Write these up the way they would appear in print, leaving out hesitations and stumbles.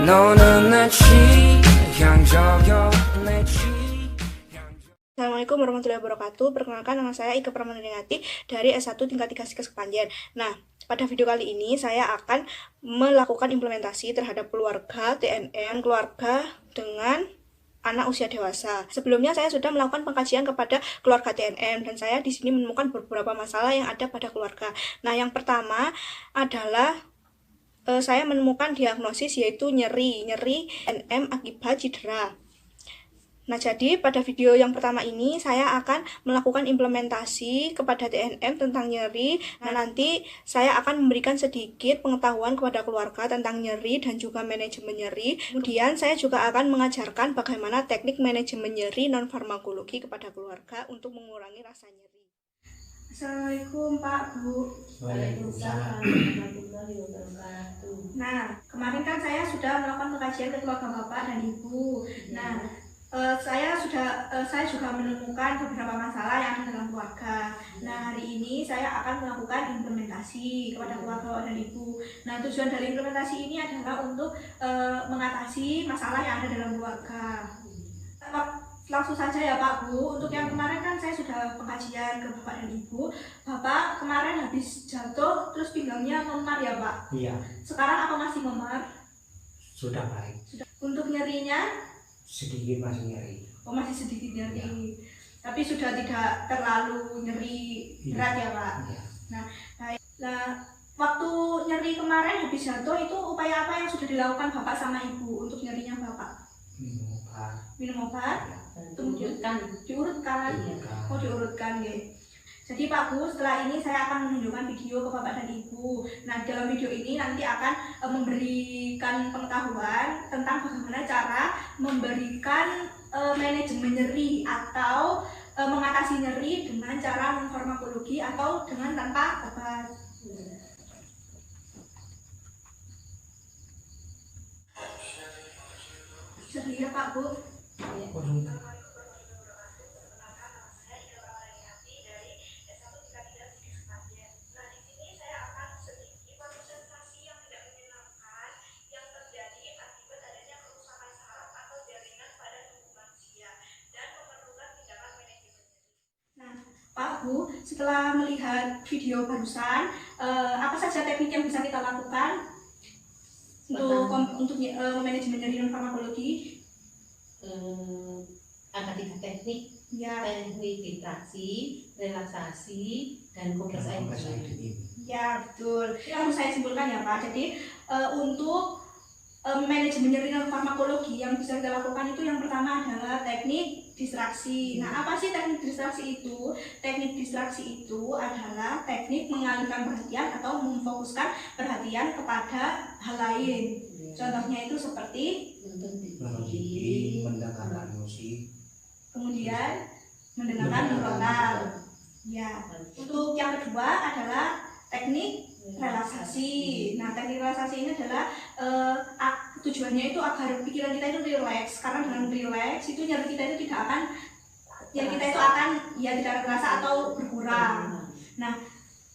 Assalamualaikum warahmatullahi wabarakatuh. Perkenalkan, nama saya Ika Pramandaniati dari S1 tingkat 3 Sikes Kepanjen. Nah, pada video kali ini saya akan melakukan implementasi terhadap keluarga TNM, keluarga dengan anak usia dewasa. Sebelumnya saya sudah melakukan pengkajian kepada keluarga TNM dan saya di sini menemukan beberapa masalah yang ada pada keluarga. Nah, yang pertama adalah saya menemukan diagnosis yaitu nyeri TNM akibat cedera. Nah, jadi pada video yang pertama ini saya akan melakukan implementasi kepada TNM tentang nyeri. Nah, nanti saya akan memberikan sedikit pengetahuan kepada keluarga tentang nyeri dan juga manajemen nyeri. Kemudian saya juga akan mengajarkan bagaimana teknik manajemen nyeri non-farmakologi kepada keluarga untuk mengurangi rasa nyeri. Assalamualaikum Pak, Bu. Waalaikumsalam warahmatullahi wabarakatuh. Nah, kemarin kan saya sudah melakukan pengkajian ke keluarga Bapak dan Ibu. Nah, saya juga menemukan beberapa masalah yang ada dalam keluarga. Nah, hari ini saya akan melakukan implementasi kepada keluarga Bapak dan Ibu. Nah, tujuan dari implementasi ini adalah untuk mengatasi masalah yang ada dalam keluarga. Langsung saja ya Pak, Bu. Untuk yang kemarin kan saya sudah pengkajian ke Bapak dan Ibu. Bapak kemarin habis jatuh terus pinggangnya memar ya Pak? Iya. Sekarang apa masih memar? Sudah baik. Untuk nyerinya? Sedikit masih nyeri. Oh, masih sedikit nyeri. Ya. Tapi sudah tidak terlalu nyeri berat ya Pak? Iya. Nah, waktu nyeri kemarin habis jatuh itu upaya apa yang sudah dilakukan Bapak sama Ibu untuk nyerinya Bapak? Minum obat? Ya. Diurutkan? Diurutkan. Oh, diurutkan ya. Jadi Pak Bu, setelah ini saya akan menunjukkan video ke Bapak dan Ibu. Nah, dalam video ini nanti akan memberikan pengetahuan tentang bagaimana cara memberikan manajemen nyeri atau mengatasi nyeri dengan cara non-farmakologi atau dengan tanpa obat. Sedih ya Pak Bu? Pak Bu, setelah melihat video barusan, apa saja teknik yang bisa kita lakukan untuk manajemen nyeri non-farmakologi? Ada 3 teknik, Ya. teknik distraksi, relaksasi, dan kompres air dingin. Ya, betul. Ini harus saya simpulkan ya Pak. Jadi untuk manajemen nyeri non-farmakologi yang bisa kita lakukan itu yang pertama adalah teknik distraksi. Nah, apa sih teknik distraksi itu? Teknik distraksi itu adalah teknik mengalihkan perhatian atau memfokuskan perhatian kepada hal lain. Contohnya itu seperti mendengarkan musik, kemudian mendengarkan murotal. Ya. Untuk yang kedua adalah teknik relaksasi. Nah, teknik relaksasi ini adalah tujuannya itu agar pikiran kita itu rileks. Karena dengan rileks itu nyeri kita itu tidak akan tidak terasa atau berkurang. Nah,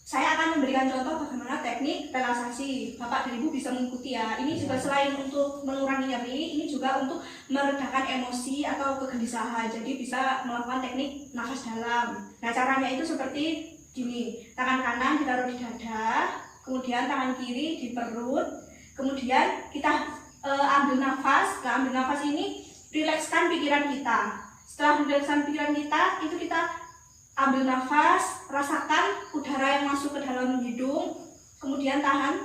saya akan memberikan contoh bagaimana teknik relaksasi. Bapak dan Ibu bisa mengikuti ya. Ini juga selain untuk mengurangi nyeri, ini juga untuk meredakan emosi atau kegelisahan. Jadi bisa melakukan teknik nafas dalam. Nah, caranya itu seperti gini. Tangan kanan ditaruh di dada, kemudian tangan kiri di perut, kemudian kita ambil nafas. Nah, ambil nafas ini rilekskan pikiran kita. Setelah rilekskan pikiran kita, itu kita ambil nafas, rasakan udara yang masuk ke dalam hidung, kemudian tahan,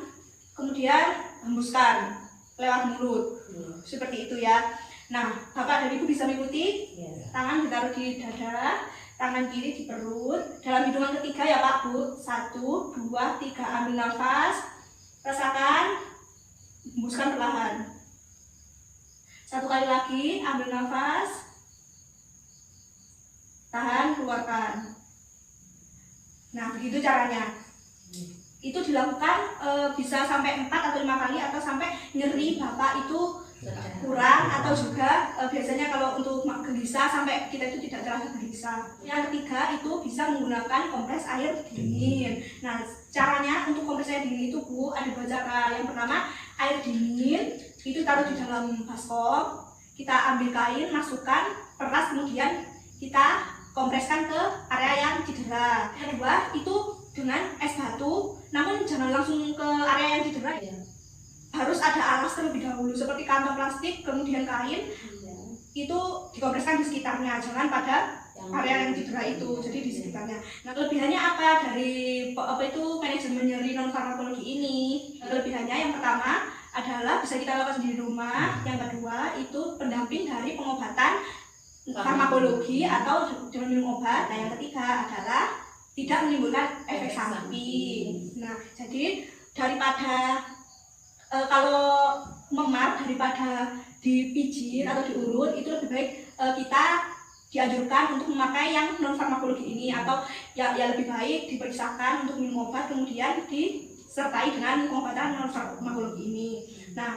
kemudian hembuskan lewat mulut. Seperti itu ya. Nah, Bapak dan Ibu bisa mengikuti. Tangan ditaruh di dada, tangan kiri di perut. Dalam hitungan ketiga ya Pak Bu. 1, 2, 3, ambil nafas, rasakan, hembuskan perlahan. 1 kali lagi, ambil nafas, tahan, keluarkan. Nah, begitu caranya. Itu dilakukan bisa sampai 4 atau 5 kali atau sampai nyeri Bapak itu kurang, atau juga biasanya kalau untuk gelisah sampai kita itu tidak terasa gelisah. Yang ketiga itu bisa menggunakan kompres air dingin. Nah, caranya untuk kompres air dingin itu Bu ada 2 cara. Yang pertama air dingin itu taruh di dalam baskom, kita ambil kain, masukkan, peras, kemudian kita kompreskan ke area yang cedera. Yang kedua itu dengan es batu, namun jangan langsung ke area yang cedera. Iya. Harus ada alas terlebih dahulu seperti kantong plastik, kemudian kain, Iya. itu dikompreskan di sekitarnya, jangan pada Yang area yang cedera itu, jadi di sekitarnya. Nah, kelebihannya apa dari itu manajemen nyeri non farmakologi ini? Kelebihannya yang pertama adalah bisa kita lakukan sendiri di rumah. Yang kedua itu pendamping dari pengobatan farmakologi atau dengan minum obat. Nah, yang ketiga adalah tidak menimbulkan efek samping. Nah, jadi daripada kalau memar, daripada dipijit atau diurut, itu lebih baik kita dianjurkan untuk memakai yang non farmakologi ini, atau ya lebih baik diperiksakan untuk minum obat kemudian disertai dengan pengobatan non farmakologi ini. Nah,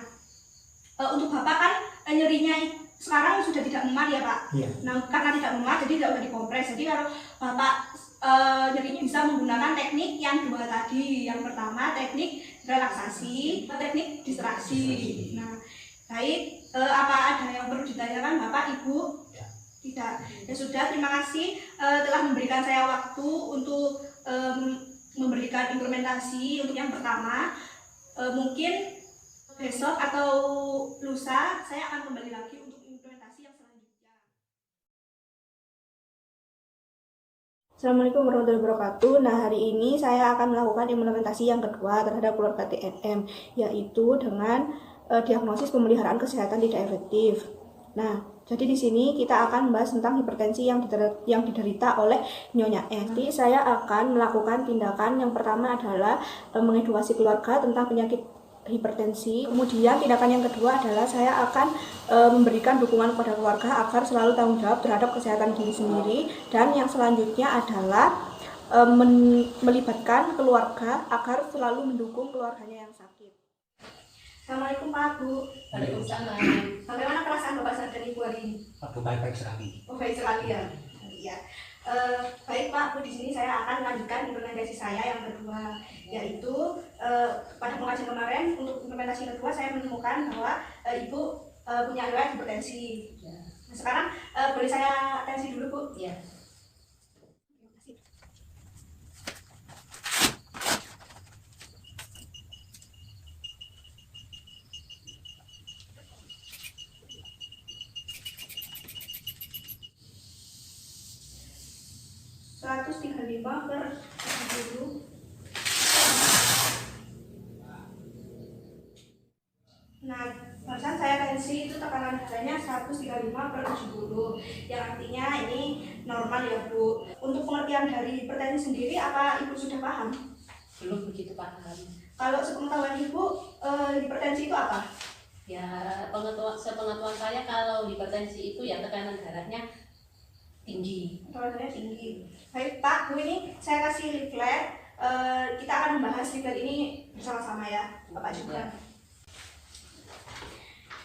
untuk Bapak kan nyerinya sekarang sudah tidak memar ya Pak? Iya. Nah, karena tidak memar jadi tidak usah dikompres. Jadi kalau Bapak nyerinya bisa menggunakan teknik yang dua tadi. Yang pertama teknik relaksasi, teknik distraksi. Nah, baik, apa ada yang perlu ditanyakan Bapak Ibu? Tidak. Ya sudah, terima kasih telah memberikan saya waktu untuk memberikan implementasi untuk yang pertama. Mungkin besok atau lusa saya akan kembali lagi untuk implementasi yang selanjutnya. Assalamualaikum warahmatullahi wabarakatuh. Nah, hari ini saya akan melakukan implementasi yang kedua terhadap keluarga TNM, yaitu dengan diagnosis pemeliharaan kesehatan tidak efektif. Nah, jadi di sini kita akan membahas tentang hipertensi yang diderita oleh Nyonya N. Jadi saya akan melakukan tindakan yang pertama adalah mengedukasi keluarga tentang penyakit hipertensi. Kemudian tindakan yang kedua adalah saya akan memberikan dukungan kepada keluarga agar selalu tanggung jawab terhadap kesehatan diri sendiri. Dan yang selanjutnya adalah melibatkan keluarga agar selalu mendukung keluarganya yang sakit. Assalamualaikum Pak Bu. Waalaikumsalam. Bagaimana perasaan Bapak saat dan Ibu hari ini? Waduh, baik-baik sekali. Oh, baik sekali ya. Iya. Baik Pak Bu, di sini saya akan melanjutkan implementasi saya yang kedua, yaitu pada pengajian kemarin untuk implementasi kedua saya menemukan bahwa Ibu punya riwayat hipertensi. Ya. Nah, sekarang boleh saya tensi dulu Bu? Ya. 135/70. Nah, barusan saya tensi itu tekanan darahnya 135/70, yang artinya ini normal ya Bu. Untuk pengertian dari hipertensi sendiri, apa Ibu sudah paham? Belum begitu paham. Kalau sepengetahuan Ibu, hipertensi itu apa? Ya, sepengetahuan saya kalau hipertensi itu ya tekanan darahnya tinggi. Tekanan tinggi. Baik Pak, Bu, ini saya kasih leaflet. Kita akan membahas leaflet ini bersama-sama ya, Bapak juga.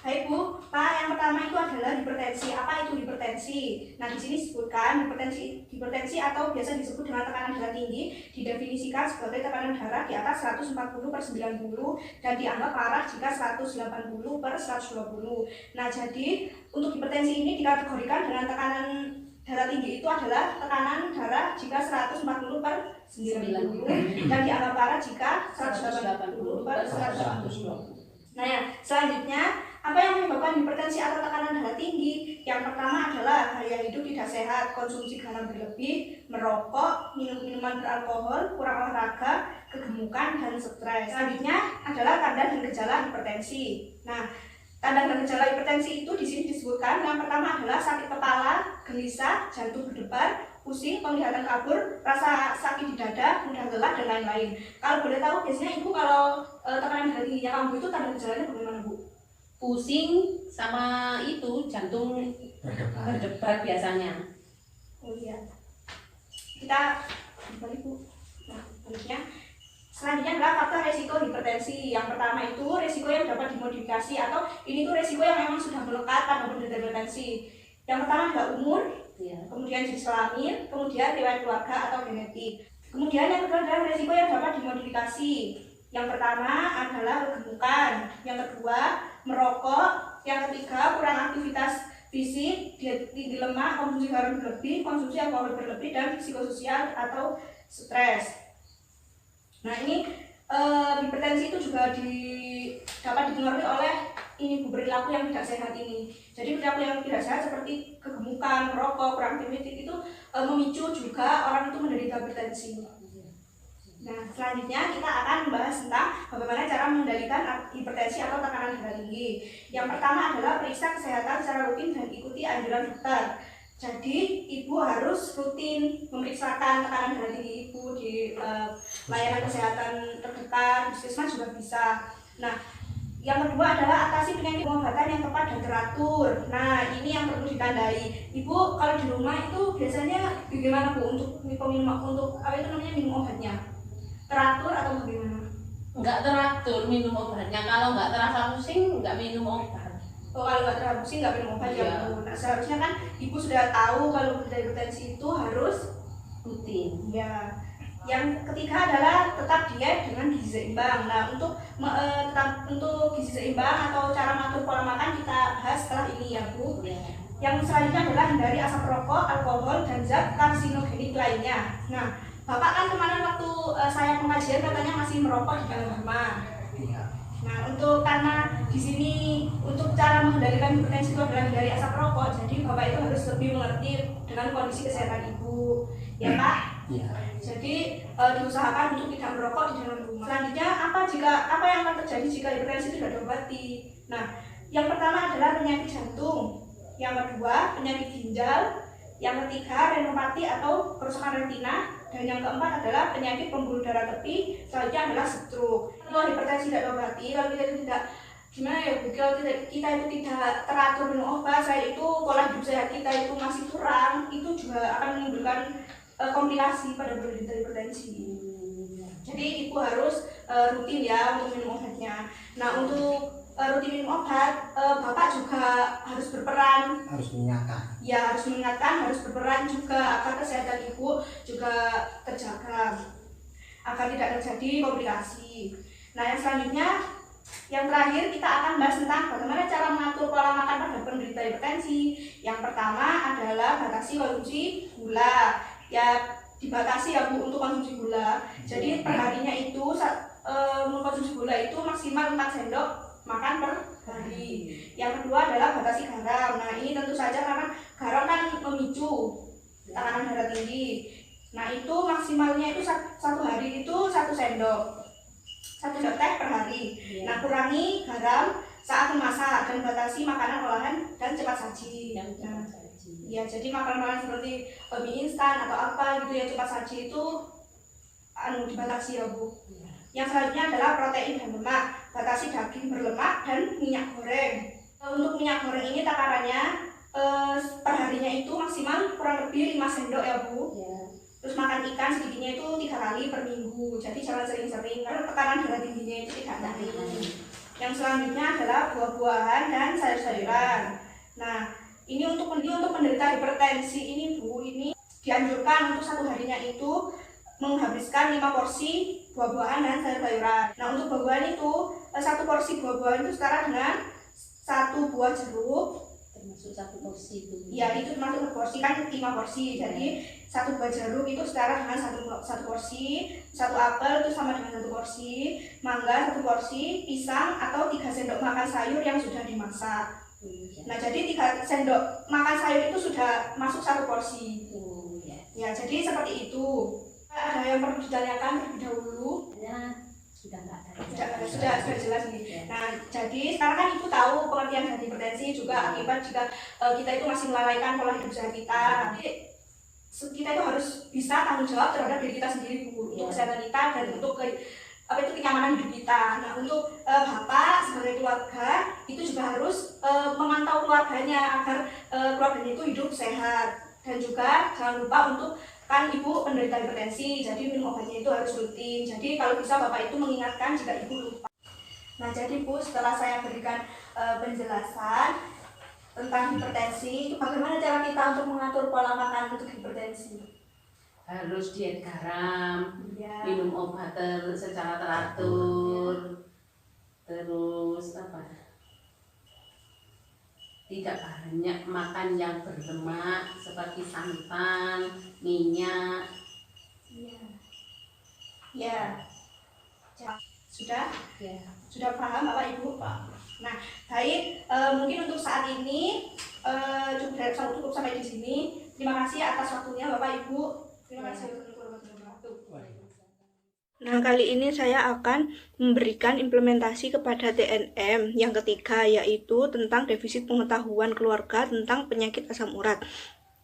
Baik Bu, Pak, yang pertama itu adalah hipertensi. Apa itu hipertensi? Nah, di sini disebutkan hipertensi atau biasa disebut dengan tekanan darah tinggi didefinisikan sebagai tekanan darah di atas 140/90 dan dianggap parah jika 180/120. Nah, jadi untuk hipertensi ini dikategorikan dengan tekanan darah tinggi itu adalah tekanan darah jika 140/90 dan dianggap parah jika 180/120. Nah ya, selanjutnya apa yang menyebabkan hipertensi atau tekanan darah tinggi? Yang pertama adalah gaya hidup tidak sehat, konsumsi garam berlebih, merokok, minum minuman beralkohol, kurang olahraga, kegemukan, dan stres. Selanjutnya adalah tanda dan gejala hipertensi. Nah, tanda dan gejala hipertensi itu di sini disebutkan. Yang pertama adalah sakit kepala, gelisah, jantung berdebar, pusing, penglihatan kabur, rasa sakit di dada, mudah lelah, dan lain-lain. Kalau boleh tahu, biasanya Ibu kalau tekanan darah tingginya kamu itu tanda gejalanya bagaimana Bu? Pusing sama itu jantung berdebar biasanya. Oh iya. Kita kembali Bu. Nah, selanjutnya adalah faktor resiko hipertensi. Yang pertama itu resiko yang dapat dimodifikasi, atau ini tuh resiko yang memang sudah melekat pada penderita hipertensi. Yang pertama adalah umur, kemudian jenis kelamin, kemudian riwayat keluarga atau genetik. Kemudian yang kedua adalah resiko yang dapat dimodifikasi. Yang pertama adalah kegemukan, yang kedua merokok. Yang ketiga, kurang aktivitas fisik, diet tinggi lemak, konsumsi garam berlebih, konsumsi alkohol berlebih, dan psikososial atau stres. Nah ini hipertensi itu juga dapat dipengaruhi oleh ini perilaku yang tidak sehat ini. Jadi perilaku yang tidak sehat seperti kegemukan, merokok, kurang aktivitas itu memicu juga orang itu menderita hipertensi. Nah selanjutnya kita akan membahas tentang bagaimana cara mengendalikan hipertensi atau tekanan darah tinggi. Yang pertama adalah periksa kesehatan secara rutin dan ikuti anjuran dokter. Jadi ibu harus rutin memeriksakan tekanan darah tinggi ibu di layanan kesehatan terdekat, puskesmas juga bisa. Nah, yang kedua adalah atasi penyakit pengobatan yang tepat dan teratur. Nah, ini yang perlu ditandai. Ibu kalau di rumah itu biasanya bagaimana Bu untuk minum obatnya? Teratur atau bagaimana? Enggak teratur minum obatnya. Kalau enggak terasa pusing, enggak minum obat. Oh, kalau nggak terlalu pusing nggak minum obat ya Bu. Nah seharusnya kan ibu sudah tahu kalau hipertensi itu harus Rutin. ya. Yang ketiga adalah tetap diet dengan gizi seimbang. Nah untuk gizi seimbang atau cara mengatur pola makan kita bahas setelah ini ya Bu. Ya. Yang selanjutnya adalah hindari asap rokok, alkohol, dan zat karsinogenik lainnya. Nah Bapak kan kemarin waktu saya pengajian katanya masih merokok di dalam rumah. Iya. Nah, karena di sini untuk cara mengendalikan hipertensi itu adalah dari asap rokok, jadi Bapak itu harus lebih mengerti dengan kondisi kesehatan Ibu, ya Pak? Iya. Jadi diusahakan untuk tidak merokok di dalam rumah. Selanjutnya apa yang akan terjadi jika hipertensi tidak diobati? Nah, yang pertama adalah penyakit jantung, yang kedua penyakit ginjal, yang ketiga renopati atau kerusakan retina, dan yang keempat adalah penyakit pembuluh darah tepi, selanjutnya adalah stroke. Kalau hipertensi tidak diobati, kalau kita itu tidak kalau kita itu tidak teratur minum obat, itu pola hidup sehat kita itu masih kurang, itu juga akan menimbulkan komplikasi pada penderita hipertensi. Jadi ibu harus rutin ya untuk minum obatnya. Nah untuk rutin minum obat, Bapak juga harus berperan. Harus mengingatkan. Ya harus mengingatkan, harus berperan juga agar kesehatan ibu juga terjaga, agar tidak terjadi komplikasi. Nah yang selanjutnya, yang terakhir kita akan bahas tentang bagaimana cara mengatur pola makan pada penderita hipertensi. Yang pertama adalah batasi konsumsi gula. Ya dibatasi ya Bu untuk konsumsi gula. Jadi perharinya itu mengkonsumsi gula itu maksimal 4 sendok makan per hari. Yang kedua adalah batasi garam. Nah ini tentu saja karena garam kan memicu tekanan darah tinggi. Nah itu maksimalnya itu satu hari itu 1 sendok teh per hari. Nah kurangi garam saat memasak dan batasi makanan olahan dan cepat saji. Ya jadi makanan-makanan seperti mie instan atau apa gitu yang cepat saji itu dibatasi ya Bu. Yang selanjutnya adalah protein dan lemak. Batasi daging berlemak dan minyak goreng. Untuk minyak goreng ini takarannya perharinya itu maksimal kurang lebih 5 sendok ya Bu. Terus makan ikan sedikitnya itu 3 kali per minggu. Jadi jangan sering-sering karena tekanan darah tingginya itu tidak naik. Yang selanjutnya adalah buah-buahan dan sayur-sayuran. Nah ini untuk penderita hipertensi ini Bu, ini dianjurkan untuk 1 harinya itu menghabiskan 5 porsi buah-buahan dan sayur-sayuran. Nah untuk buah-buahan itu 1 porsi buah-buahan itu setara dengan 1 buah jeruk. Termasuk 1 porsi itu. Ya itu termasuk porsi kan 5 porsi. Jadi 1 buah jeruk itu setara dengan 1 porsi. 1 apel itu sama dengan 1 porsi. Mangga 1 porsi. Pisang atau 3 sendok makan sayur yang sudah dimasak. Nah jadi 3 sendok makan sayur itu sudah masuk 1 porsi. Ya jadi seperti itu. Ada yang perlu ditanyakan terlebih dahulu? Ya, sudah jelas nih. Nah, jadi sekarang kan ibu tahu pengertian dari hipertensi juga akibat jika kita itu masih melalaikan pola hidup sehat kita. Jadi kita itu harus bisa tanggung jawab terhadap diri kita sendiri Bu, untuk kesehatan kita dan untuk kenyamanan hidup kita. Nah, untuk Bapak sebagai keluarga itu juga harus memantau keluarganya agar keluarganya itu hidup sehat, dan juga jangan lupa untuk kan ibu penderita hipertensi, jadi minum obatnya itu harus rutin. Jadi kalau bisa Bapak itu mengingatkan jika ibu lupa. Nah jadi Bu, setelah saya berikan penjelasan tentang hipertensi, itu bagaimana cara kita untuk mengatur pola makan untuk hipertensi? Harus diet garam, Ya. minum obat secara teratur, terus tidak banyak makan yang berlemak seperti santan, minyak. Iya. Ya. Sudah? Ya. Sudah paham Bapak Ibu? Pak. Nah, baik, mungkin untuk saat ini cukup sampai di sini. Terima kasih atas waktunya Bapak Ibu. Terima kasih. Nah, kali ini saya akan memberikan implementasi kepada TNM yang ketiga, yaitu tentang defisit pengetahuan keluarga tentang penyakit asam urat.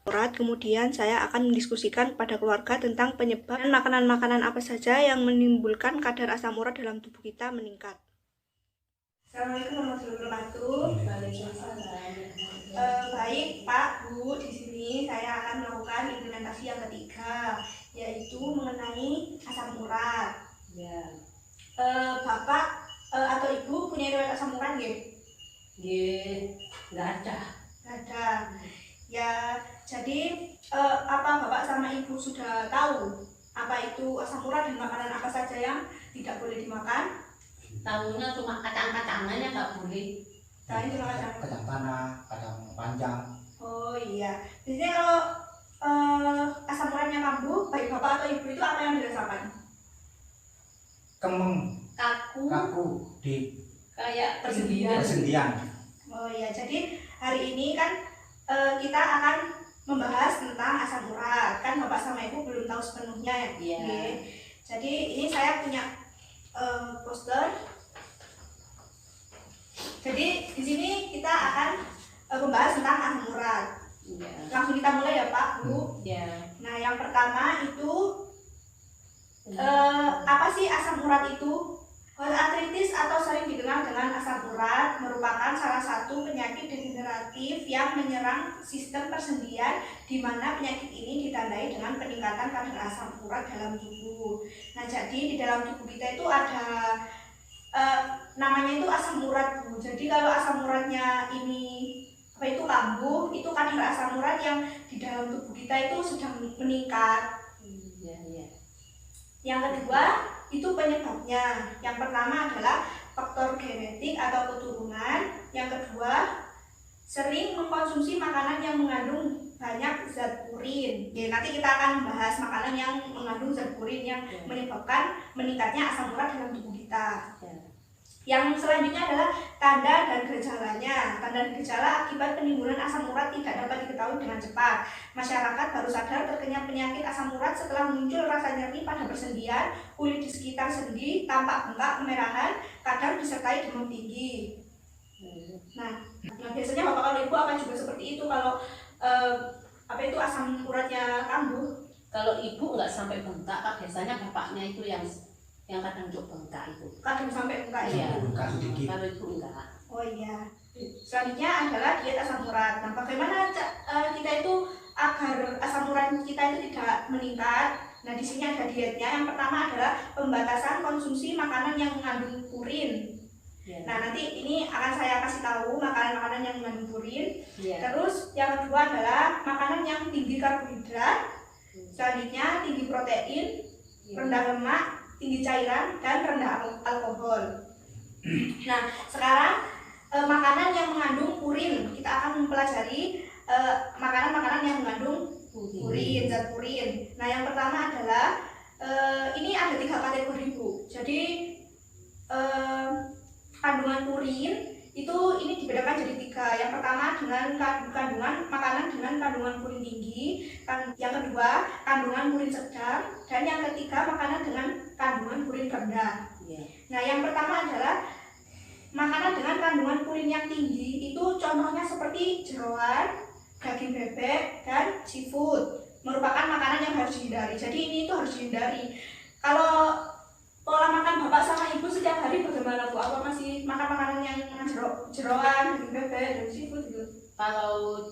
Kemudian saya akan mendiskusikan kepada keluarga tentang penyebab makanan-makanan apa saja yang menimbulkan kadar asam urat dalam tubuh kita meningkat. Assalamualaikum warahmatullahi wabarakatuh. Baik Pak, Bu, di sini saya akan melakukan implementasi yang ketiga, yaitu mengenai asam urat. Ya. Bapak atau Ibu punya riwayat asam urat nggih? Nggih, nggak ada. Nggak ada. Ya, jadi apa Bapak sama Ibu sudah tahu apa itu asam urat dan makanan apa saja yang tidak boleh dimakan? Tahunya cuma kacang-kacangannya nggak boleh. Tadi cuma kacang. Kacang tanah, kacang panjang. Oh iya. Biasanya kalau asam uratnya kambuh, baik Bapak atau Ibu itu apa yang dirasakan? Kemeng, Kaku, kaku di kayak Persendian. persendian. Oh iya, jadi hari ini kan kita akan membahas tentang asam urat. Kan Bapak sama Ibu belum tahu sepenuhnya ya. Iya. Oke. Jadi ini saya punya poster. Jadi di sini kita akan membahas tentang asam urat. Iya. Langsung kita mulai ya Pak, Bu. Ya. Nah, yang pertama itu apa sih asam urat itu? Artritis atau sering dikenal dengan asam urat merupakan salah satu penyakit degeneratif yang menyerang sistem persendian, di mana penyakit ini ditandai dengan peningkatan kadar asam urat dalam tubuh. Nah, jadi di dalam tubuh kita itu ada namanya itu asam urat, Bu. Jadi kalau asam uratnya ini apa itu kambuh, itu kadar asam urat yang di dalam tubuh kita itu sedang meningkat. Iya, iya. Yang kedua, itu penyebabnya. Yang pertama adalah faktor genetik atau keturunan. Yang kedua, sering mengkonsumsi makanan yang mengandung banyak zat purin. Ya, nanti kita akan membahas makanan yang mengandung zat purin yang menyebabkan meningkatnya asam urat dalam tubuh kita. Yang selanjutnya adalah tanda dan gejalanya. Tanda dan gejala akibat penimbunan asam urat tidak dapat diketahui dengan cepat. Masyarakat baru sadar terkena penyakit asam urat setelah muncul rasa nyeri pada persendian, kulit di sekitar sendi, tampak bengkak, kemerahan, kadang disertai demam tinggi. Nah, biasanya Bapak kalau Ibu akan juga seperti itu kalau apa itu asam uratnya kambuh. Kalau ibu nggak sampai bengkak, Kak, biasanya bapaknya itu yang kadang cuk bengkak itu. Kadang sampai bengkak ya. Iya. Bengkak sedikit. Kalau ibu enggak. Oh iya. Selanjutnya adalah diet asam urat. Nah, bagaimana kita itu agar asam urat kita itu tidak meningkat? Nah, di sini ada dietnya. Yang pertama adalah pembatasan konsumsi makanan yang mengandung purin. Ya. Nah, nanti ini akan saya kasih tahu makanan-makanan yang mengandung purin. Ya. Terus yang kedua adalah makanan yang tinggi karbohidrat. Selanjutnya tinggi protein, rendah lemak, tinggi cairan, dan rendah alkohol. Nah, sekarang makanan yang mengandung purin, kita akan mempelajari makanan-makanan yang mengandung purin, zat purin. Nah, yang pertama adalah ini ada 3 kategori, Bu. Jadi kandungan purin itu ini dibedakan jadi 3. Yang pertama dengan kandungan makanan dengan kandungan purin tinggi, yang kedua kandungan purin sedang, dan yang ketiga makanan dengan kandungan purin rendah. Nah, yang pertama adalah makanan dengan kandungan purin yang tinggi, itu contohnya seperti jeroan, daging bebek, dan seafood. Merupakan makanan yang harus dihindari. Jadi ini itu harus dihindari. Kalau pola makan Bapak sama Ibu setiap hari bagaimana, Bu? Apa masih makan makanan yang jeroan, daging bebek, dan seafood gitu? Kalau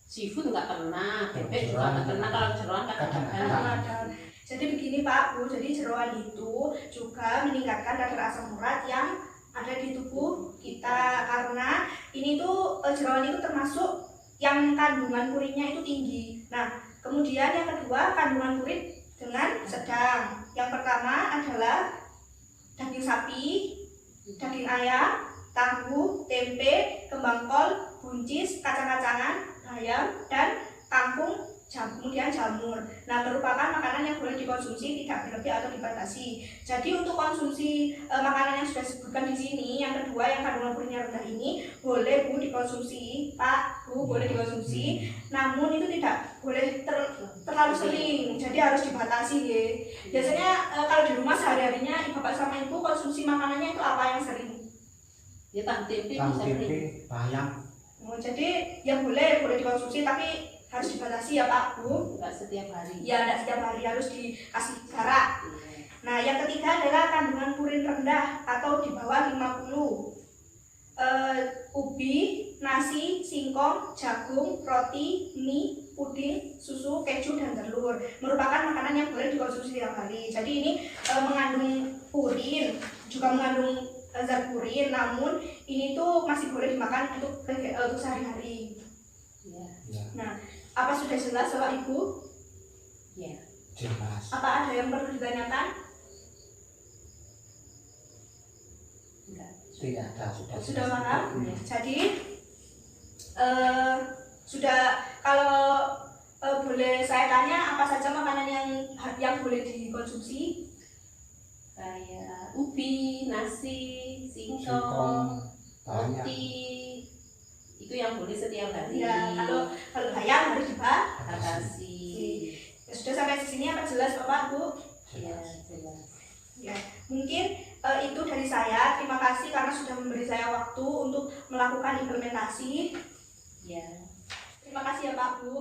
seafood nggak pernah, bebek juga nggak pernah. Kalau jeroan kadang-kadang. Jadi begini Pak, Bu, jadi jeroan itu juga meningkatkan kadar asam urat yang ada di tubuh kita, karena ini tuh jeroan itu termasuk yang kandungan purinnya itu tinggi. Nah, kemudian yang kedua kandungan purin dengan sedang. Yang pertama adalah daging sapi, daging ayam, tahu, tempe, kembang kol, buncis, kacang-kacangan, ayam, dan kangkung, kemudian jamur. Nah, merupakan makanan yang boleh dikonsumsi, tidak berlebih atau dibatasi. Jadi untuk konsumsi makanan yang sudah disebutkan di sini, yang kedua yang kandungan purinnya rendah ini boleh Bu dikonsumsi, Pak, Bu boleh dikonsumsi. Namun itu tidak boleh terlalu sering, jadi harus dibatasi ya. Biasanya kalau di rumah sehari-harinya Bapak sama Ibu konsumsi makanannya itu apa yang sering? Ya tahu tempe tahu bisa tempe, beli. bayam. Jadi ya boleh dikonsumsi tapi harus dibatasi ya Pak Bu. Enggak setiap hari. Ya tidak setiap hari, harus dikasih jarak. Iya. Nah yang ketiga adalah kandungan purin rendah atau di bawah 50. Ubi, nasi, singkong, jagung, roti, mie, puding, susu, keju, dan telur merupakan makanan yang boleh dikonsumsi setiap hari. Jadi ini mengandung purin, juga mengandung zat purin, namun ini tuh masih boleh dimakan untuk sehari-hari. Iya. Ya, Nah, apa sudah jelas Bapak Ibu? Iya. jelas. Apa ada yang perlu ditanyakan? Enggak. Tidak ada, sudah Sudah jelas. paham? Iya. Jadi sudah, kalau boleh saya tanya apa saja makanan yang boleh dikonsumsi? Kayak ubi, nasi, Singkong, singkong, bayam. roti. Itu yang boleh setiap hari. Ya, kalau bayam harus batasi. Ya, sudah sampai di sini apa jelas Bapak Bu? Iya, Jelas. jelas. Ya, mungkin itu dari saya. Terima kasih karena sudah memberi saya waktu untuk melakukan implementasi. Iya. Terima kasih ya Pak Bu.